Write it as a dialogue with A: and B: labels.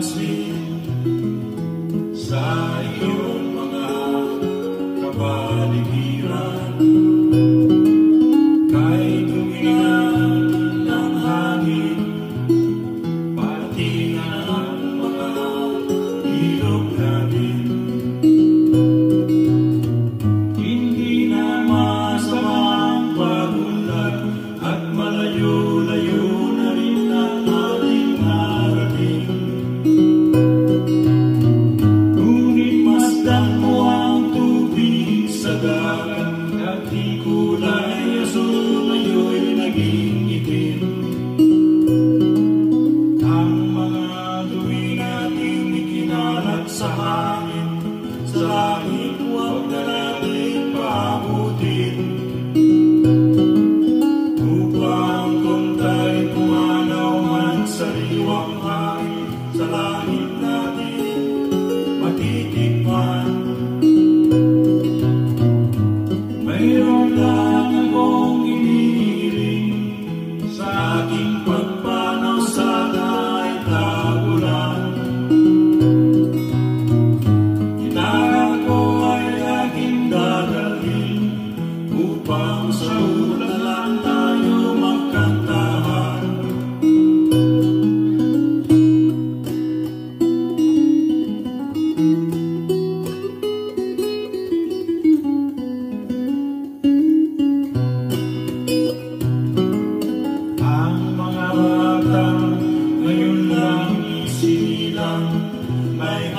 A: mapansin sa iyong mga kapaligiran. Kahit tuminan ng hangin, patingan ang mga ilog natin. Hindi na masamang pagunlad at malayo-layo na rin ang ating narating. Ngunit masdan mo ang tubig sa dagat, dati kulay asul, ngayon'y naging itim. Ang mga tuwing ating ikinalat sa hangin, sa langit huwag na natin paabutin. Upang kung tayo'y pumanaw man sa liwang hangin, sa langit natin matitikman. Mayroon lang akong inihiling, sa aking pagpanaw sana ay tagulan. Gitara ko ay aking dadalhin, upang sa ulan lang tayo magkantahan. Ang mga batang ngayon lang isinilang may